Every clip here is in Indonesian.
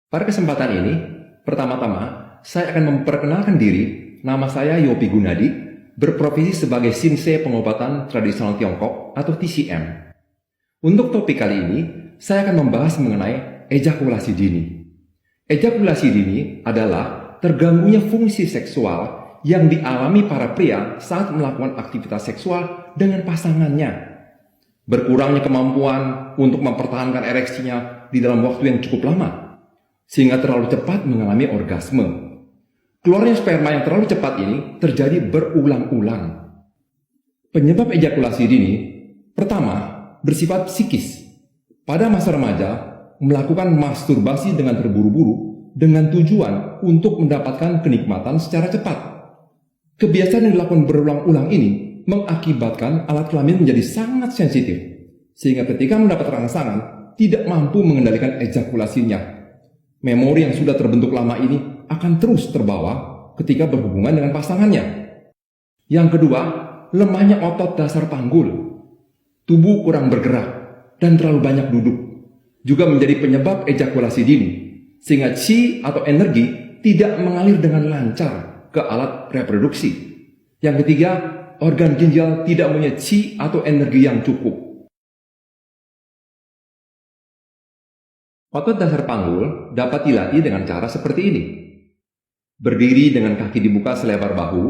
Pada kesempatan ini, pertama-tama saya akan memperkenalkan diri. Nama saya Yopi Gunadi, berprofesi sebagai Shinsei Pengobatan Tradisional Tiongkok atau TCM. Untuk topik kali ini, saya akan membahas mengenai ejakulasi dini. Ejakulasi dini adalah terganggunya fungsi seksual yang dialami para pria saat melakukan aktivitas seksual dengan pasangannya. Berkurangnya kemampuan untuk mempertahankan ereksinya di dalam waktu yang cukup lama, sehingga terlalu cepat mengalami orgasme. Keluarnya sperma yang terlalu cepat ini terjadi berulang-ulang. Penyebab ejakulasi dini, pertama, bersifat psikis. Pada masa remaja, melakukan masturbasi dengan terburu-buru dengan tujuan untuk mendapatkan kenikmatan secara cepat. Kebiasaan yang dilakukan berulang-ulang ini mengakibatkan alat kelamin menjadi sangat sensitif, sehingga ketika mendapat rangsangan tidak mampu mengendalikan ejakulasinya. Memori yang sudah terbentuk lama ini akan terus terbawa ketika berhubungan dengan pasangannya. Yang kedua, lemahnya otot dasar panggul. Tubuh kurang bergerak dan terlalu banyak duduk juga menjadi penyebab ejakulasi dini, sehingga qi atau energi tidak mengalir dengan lancar ke alat reproduksi. Yang ketiga, organ ginjal tidak punya qi atau energi yang cukup. Otot dasar panggul dapat dilatih dengan cara seperti ini. Berdiri dengan kaki dibuka selebar bahu,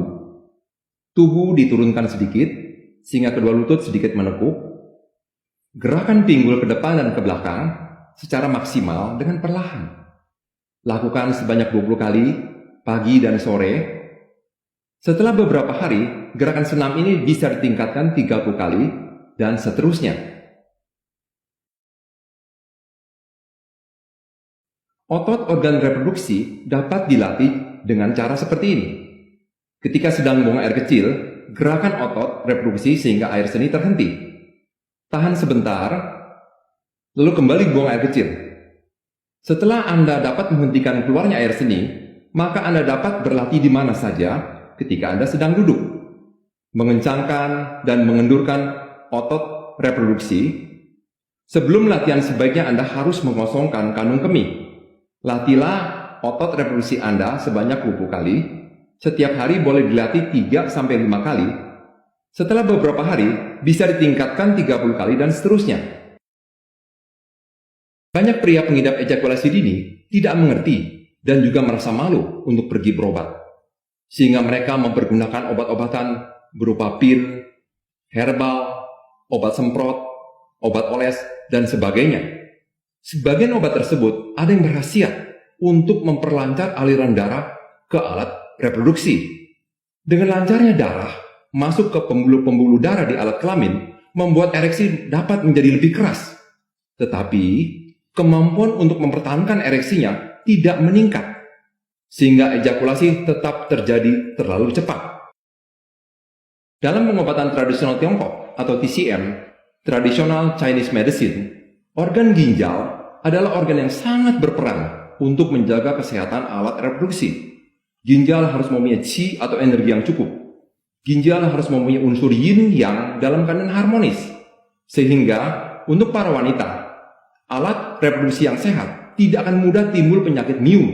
tubuh diturunkan sedikit sehingga kedua lutut sedikit menekuk. Gerakan pinggul ke depan dan ke belakang secara maksimal dengan perlahan. Lakukan sebanyak 20 kali, pagi dan sore. Setelah beberapa hari, gerakan senam ini bisa ditingkatkan 30 kali, dan seterusnya. Otot organ reproduksi dapat dilatih dengan cara seperti ini. Ketika sedang buang air kecil, gerakan otot reproduksi sehingga air seni terhenti. Tahan sebentar, lalu kembali buang air kecil. Setelah Anda dapat menghentikan keluarnya air seni, maka Anda dapat berlatih di mana saja ketika Anda sedang duduk. Mengencangkan dan mengendurkan otot reproduksi. Sebelum latihan sebaiknya Anda harus mengosongkan kandung kemih. Latihlah otot reproduksi Anda sebanyak 20 kali. Setiap hari boleh dilatih 3-5 kali. Setelah beberapa hari, bisa ditingkatkan 30 kali dan seterusnya. Banyak pria pengidap ejakulasi dini tidak mengerti dan juga merasa malu untuk pergi berobat. Sehingga mereka mempergunakan obat-obatan berupa pil, herbal, obat semprot, obat oles, dan sebagainya. Sebagian obat tersebut ada yang berkhasiat untuk memperlancar aliran darah ke alat reproduksi. Dengan lancarnya darah masuk ke pembuluh-pembuluh darah di alat kelamin membuat ereksi dapat menjadi lebih keras. Tetapi kemampuan untuk mempertahankan ereksinya tidak meningkat, sehingga ejakulasi tetap terjadi terlalu cepat. Dalam pengobatan tradisional Tiongkok atau TCM, Traditional Chinese Medicine, organ ginjal adalah organ yang sangat berperan untuk menjaga kesehatan alat reproduksi. Ginjal harus mempunyai qi atau energi yang cukup. Ginjal harus mempunyai unsur yin yang dalam keadaan harmonis. Sehingga untuk para wanita, alat reproduksi yang sehat tidak akan mudah timbul penyakit miom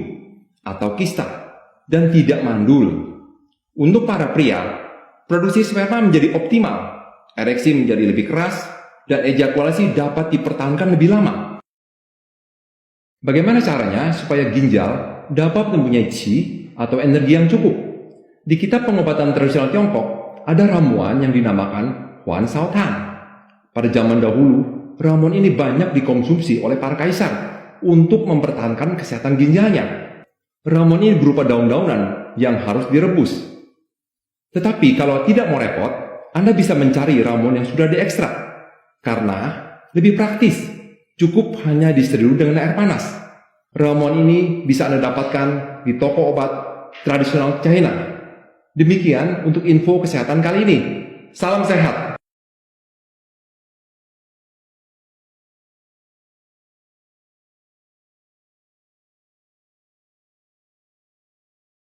atau kista dan tidak mandul. Untuk para pria, produksi sperma menjadi optimal, ereksi menjadi lebih keras, dan ejakulasi dapat dipertahankan lebih lama. Bagaimana caranya supaya ginjal dapat mempunyai qi atau energi yang cukup? Di kitab pengobatan tradisional Tiongkok ada ramuan yang dinamakan Huan Shao Tan. Pada zaman dahulu, ramuan ini banyak dikonsumsi oleh para kaisar untuk mempertahankan kesehatan ginjalnya. Ramuan ini berupa daun-daunan yang harus direbus. Tetapi kalau tidak mau repot, Anda bisa mencari ramuan yang sudah diekstrak. Karena lebih praktis, cukup hanya diseduh dengan air panas. Ramuan ini bisa Anda dapatkan di toko obat tradisional China. Demikian untuk info kesehatan kali ini. Salam sehat.